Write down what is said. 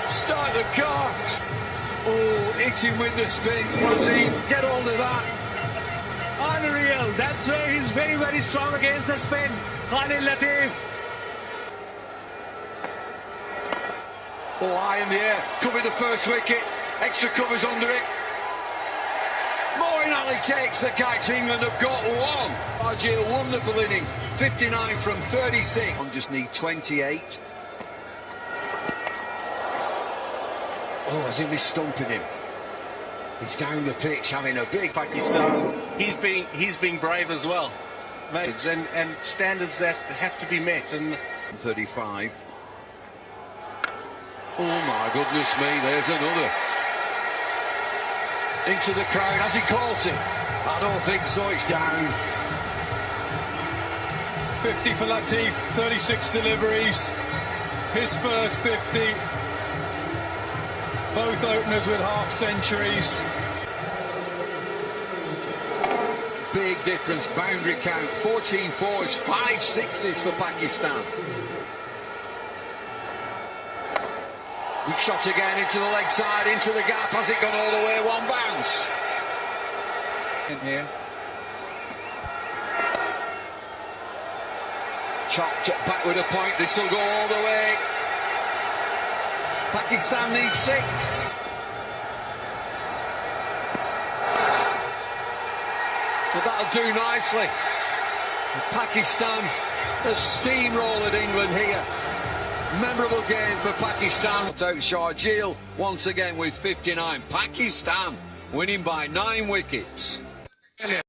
Start the car. Oh, hit him with the spin. Was he? Get hold of that. Unreal. That's where he's very, very strong against the spin. Khalid Luthief. Oh, high in the air. Could be the first wicket. Extra covers under it. Moeen takes the catch. England have got one. Shorjeel, wonderful innings. 59 from 36. Just need 28. Oh, as if he's stumping him. He's down the pitch having a big... Pakistan, he's being brave as well. And standards that have to be met. And 35. Oh my goodness me, there's another. Into the crowd, has he caught it? I don't think so, it's down. 50 for Luthief, 36 deliveries, his first 50. Both openers with half centuries. Big difference, boundary count, 14 fours, 5 sixes for Pakistan. Big shot again into the leg side, into the gap, has it gone all the way, one bounce. In here. Chopped back with a point, this will go all the way. Pakistan needs 6. But that'll do nicely. Pakistan has steamrolled England here. Memorable game for Pakistan. Out Shorjeel once again with 59. Pakistan winning by 9 wickets.